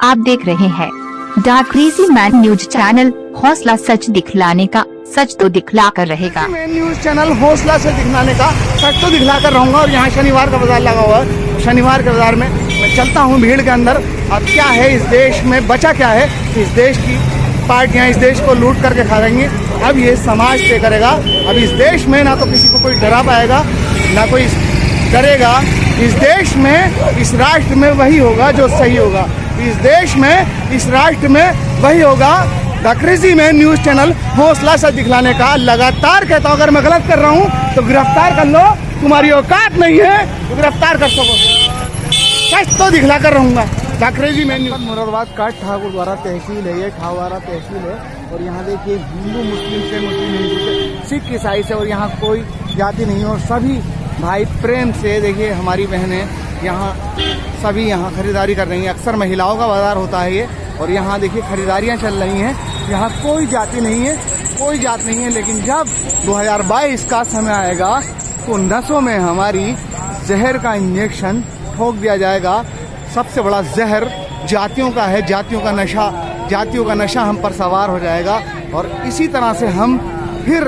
आप देख रहे हैं the crazy man news channel. हौसला सच दिखलाने का, सच तो दिखला कर रहेगा। मैन न्यूज चैनल हौसला से दिखलाने का, सच तो दिखला कर रहूंगा। और यहाँ शनिवार का बाजार लगा हुआ है। शनिवार के बाजार में मैं चलता हूँ भीड़ के अंदर। अब क्या है इस देश में, बचा क्या है? इस देश की पार्टियां इस देश को लूट करके खा देंगी। अब ये समाज तय करेगा। अब इस देश में ना तो किसी को कोई डरा पाएगा, ना कोई डरेगा। इस देश में, इस राष्ट्र में वही होगा जो सही होगा। इस देश में, इस राष्ट्र में वही होगा। The crazy man news channel हौसला से दिखलाने का लगातार कहता हूँ, अगर मैं गलत कर रहा हूँ तो गिरफ्तार कर लो। तुम्हारी औकात नहीं है तो गिरफ्तार कर सको। सच तो दिखला कर रहूंगा। The crazy man news. Moradabad का ठाकुर द्वारा तहसील है, ये ठावारा तहसील है। और यहाँ देखिए हिंदू मुस्लिम से, मुस्लिम हिंदू से, सिख ईसाई से, और यहाँ कोई जाति नहीं है। और सभी भाई प्रेम से, देखिए हमारी बहनें यहाँ सभी यहाँ खरीदारी कर रही हैं। अक्सर महिलाओं का बाजार होता है ये। और यहाँ देखिए खरीदारियाँ चल रही हैं। यहाँ कोई जाति नहीं है, कोई जात नहीं है। लेकिन जब 2022 का समय आएगा तो नसों में हमारी जहर का इंजेक्शन ठोक दिया जाएगा। सबसे बड़ा जहर जातियों का है, जातियों का नशा, जातियों का नशा हम पर सवार हो जाएगा। और इसी तरह से हम फिर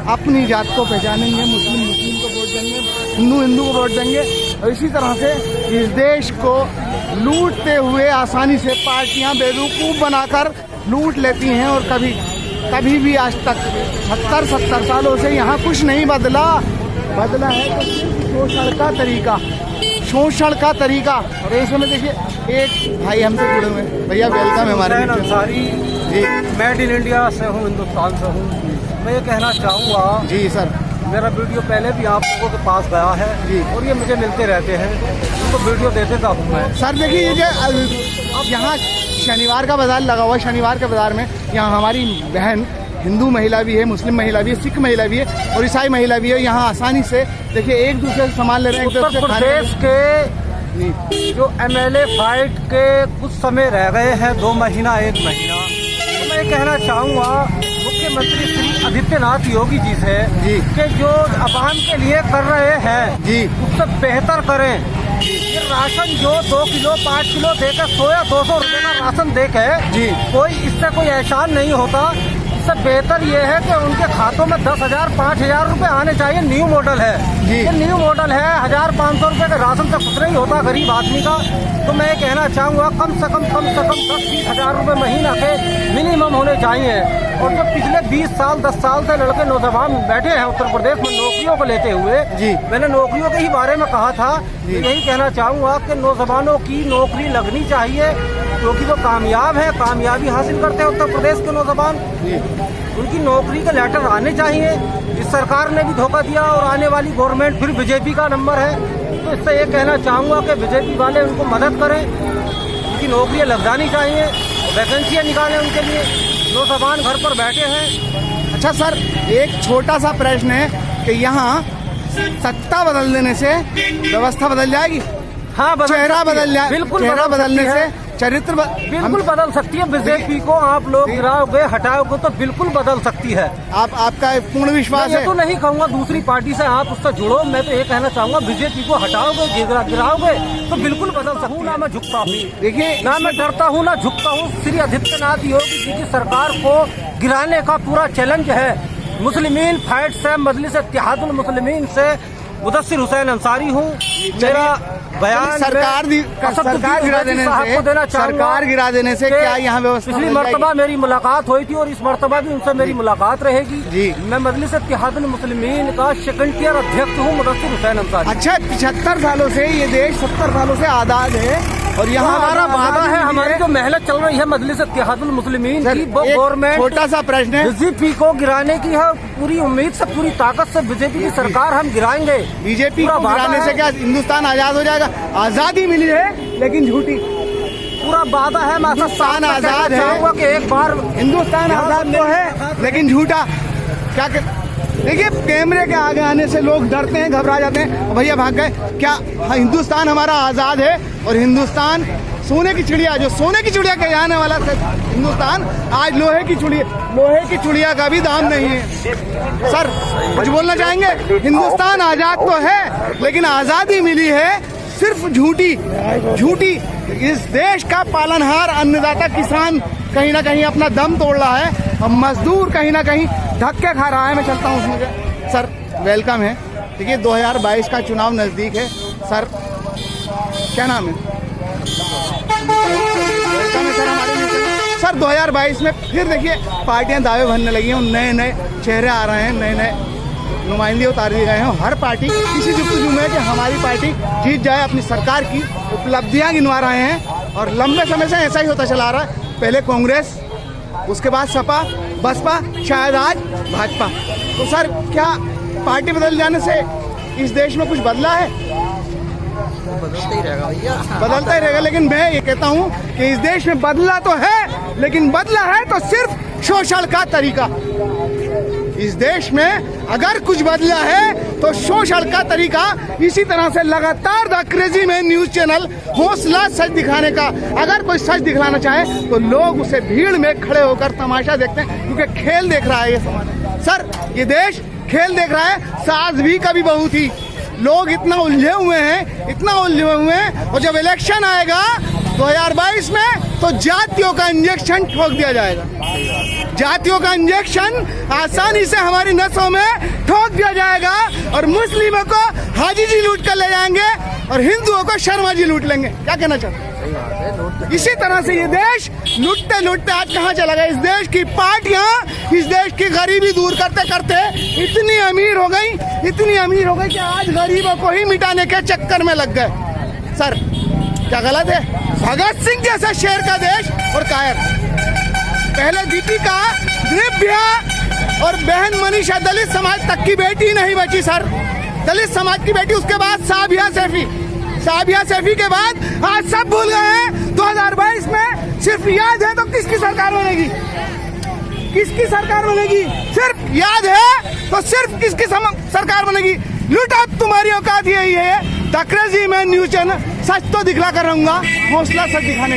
अपनी जात को पहचानेंगे, मुस्लिम मुस्लिम को वोट देंगे, हिंदू हिंदू को वोट देंगे। और इसी तरह से इस देश को लूटते हुए आसानी से पार्टियां बेवकूफ़ बनाकर लूट लेती हैं। और कभी भी आज तक 70 सालों से यहाँ कुछ नहीं बदला है तो शोषण का तरीका, शोषण का तरीका। और इसमें देखिए एक भाई हमसे जुड़े हुए हैं। भैया वेलकम है हमारे। Ansari ji, made in India से हूँ, हिंदुस्तान से हूँ। मैं ये कहना चाहूँगा जी सर, मेरा वीडियो पहले भी आप लोगों के पास गया है जी, और ये मुझे मिलते रहते हैं, उनको वीडियो देते था हूँ मैं। सर देखिए ये जो यहाँ शनिवार का बाजार लगा हुआ है, शनिवार के बाजार में यहाँ हमारी बहन हिंदू महिला भी है, मुस्लिम महिला भी है, सिख महिला भी है और ईसाई महिला भी है। यहाँ आसानी से देखिए एक दूसरे से सामान ले रहे हैं। उत्तर प्रदेश के जो MLA फाइट के कुछ समय रह गए हैं, 2 महीना 1 महीना, तो मैं कहना चाहूँगा मुख्यमंत्री श्री आदित्यनाथ योगी जी से कि जो आवाम के लिए कर रहे हैं जी, उससे बेहतर करें। ये राशन जो 2 किलो 5 किलो देकर 100 या 200 रुपए का राशन देकर जी, इससे कोई एहसान नहीं होता। इससे बेहतर ये है कि उनके खातों में 10,000 5,000 रुपए आने चाहिए। न्यू मॉडल है ये, न्यू मॉडल है। 1,500 रुपए का राशन से कुछ नहीं होता गरीब आदमी का। तो मैं कहना चाहूँगा कम से कम 10-20 हज़ार रुपए महीना के मिनिमम होने चाहिए। और जो पिछले 20 साल 10 साल से लड़के नौजवान बैठे हैं उत्तर प्रदेश में नौकरियों को लेते हुए जी, मैंने नौकरियों के ही बारे में कहा था। यही कहना चाहूँगा कि नौजवानों की नौकरी लगनी चाहिए, क्योंकि वो कामयाब है, कामयाबी हासिल करते हैं उत्तर प्रदेश के नौजवान। उनकी नौकरी के लेटर आने चाहिए। इस सरकार ने भी धोखा दिया और आने वाली गवर्नमेंट फिर बीजेपी का नंबर है। तो इससे ये कहना चाहूँगा कि बीजेपी वाले उनको मदद करें, उनकी नौकरियाँ लग जानी चाहिए, वैकेंसियाँ निकालें उनके लिए। नौजवान घर पर बैठे हैं। अच्छा सर, एक छोटा सा प्रश्न है कि यहाँ सत्ता बदल देने से व्यवस्था बदल जाएगी? हाँ, चेहरा बदल जाए, बिल्कुल चेहरा बदलने से चरित्र बिल्कुल बदल सकती है। बीजेपी को आप लोग गिराओगे, हटाओगे तो बिल्कुल बदल सकती है। आपका पूर्ण विश्वास है? तो नहीं कहूँगा दूसरी पार्टी से आप उससे जुड़ो। मैं तो ये कहना चाहूँगा बीजेपी को हटाओगे, गिराओगे तो बिल्कुल बदल सकती हूँ। ना मैं झुकता हूँ, देखिए ना मैं डरता हूँ ना झुकता हूँ। श्री आदित्यनाथ योगी जी की सरकार को गिराने का पूरा चैलेंज है। मुस्लिमीन फाइट से, मजलिस इत्तेहादुल मुस्लिमीन से मुदस्सिर हुसैन अंसारी हूँ। मेरा बयान सरकार गिरा देने से क्या यहाँ व्यवस्था? पिछली मर्तबा मेरी मुलाकात हुई थी और इस मर्तबा भी उनसे मेरी मुलाकात रहेगी जी। मैं मजलिस इत्तेहादुल मुस्लिमीन का सेकंड ईयर अध्यक्ष हूँ, मुदस्सिर हुसैन अंसारी। अच्छा, 75 सालों से ये देश 70 सालों से आज़ाद है और यहाँ हमारा वादा है, हमारी जो मेहनत चल रही है मजलिस इत्तेहादुल मुस्लिमीन की, वो गवर्नमेंट छोटा सा प्रश्न है, बीजेपी को गिराने की है। पूरी उम्मीद से, पूरी ताकत से बीजेपी की सरकार हम गिराएंगे। बीजेपी को गिराने से क्या हिंदुस्तान आजाद हो जाएगा? आजादी मिली है लेकिन झूठी। पूरा वादा है, हिंदुस्तान आजाद है कि एक बार हिंदुस्तान आजाद तो है लेकिन झूठा। क्या देखिए कैमरे के आगे आने से लोग डरते हैं, घबरा जाते हैं, भैया भाग गए। क्या हिंदुस्तान हमारा आजाद है? और हिंदुस्तान सोने की चिड़िया, जो सोने की चिड़िया कहलाने वाला हिंदुस्तान आज लोहे की चिड़िया का भी दाम नहीं है। सर कुछ बोलना चाहेंगे? हिंदुस्तान आजाद तो है लेकिन आजादी मिली है सिर्फ झूठी झूठी। इस देश का पालनहार अन्नदाता किसान कहीं ना कहीं अपना दम तोड़ रहा है और मजदूर कहीं ना कहीं धक्के खा रहा है। मैं चलता हूँ उसमें। सर वेलकम है। देखिए 2022 का चुनाव नज़दीक है। सर क्या नाम है? वेलकम है सर हमारे लिए। सर 2022 में फिर देखिए पार्टियां दावे भरने लगी हैं, नए नए चेहरे आ रहे हैं, नए नए नुमाइंदे उतार दिए गए हैं। हर पार्टी इसी जुगतजू में है कि हमारी पार्टी जीत जाए, अपनी सरकार की उपलब्धियां गिनवा रहे हैं और लंबे समय से ऐसा ही होता चला रहा है। पहले कांग्रेस, उसके बाद सपा, बसपा, शायद आज भाजपा। तो सर क्या पार्टी बदल जाने से इस देश में कुछ बदला है? बदलता ही रहेगा भैया, बदलता ही रहेगा। लेकिन मैं ये कहता हूँ कि इस देश में बदला तो है, लेकिन बदला है तो सिर्फ शोषण का तरीका। इस देश में अगर कुछ बदला है तो शोषण का तरीका। इसी तरह से लगातार the crazy man news channel हौसला सच दिखाने का, अगर कोई सच दिखलाना चाहे तो लोग उसे भीड़ में खड़े होकर तमाशा देखते हैं, क्योंकि खेल देख रहा है ये समाज। सर ये देश खेल देख रहा है, सास भी कभी बहू थी। लोग इतना उलझे हुए हैं, इतना उलझे हुए हैं, और जब इलेक्शन आएगा 2022 में तो जातियों का इंजेक्शन ठोक दिया जाएगा। जातियों का इंजेक्शन आसानी से हमारी नसों में ठोक दिया जाएगा और मुस्लिमों को हाजी जी लूट कर ले जाएंगे और हिंदुओं को शर्मा जी लूट लेंगे। क्या कहना चाहते हैं? इसी तरह से ये देश लूटते लूटते आज कहाँ चला गया? इस देश की पार्टियां इस देश की गरीबी दूर करते करते इतनी अमीर हो गई, इतनी अमीर हो गई कि आज गरीबों को ही मिटाने के चक्कर में लग गए। सर क्या गलत है? भगत सिंह जैसा शेर का देश और कायर। पहले दीपिका, दिव्या और बहन मनीषा, दलित समाज तक की बेटी नहीं बची सर, दलित समाज की बेटी। उसके बाद साबिया सैफी, साबिया सैफी के बाद आज सब भूल गए हैं। 2022 में सिर्फ याद है तो किसकी सरकार बनेगी? किसकी सरकार बनेगी? सिर्फ याद है तो सिर्फ किसकी सरकार बनेगी? लूटा तुम्हारी औकात यही है। The crazy man news channel सच तो दिखला कर रहूंगा, हौसला सच दिखाने।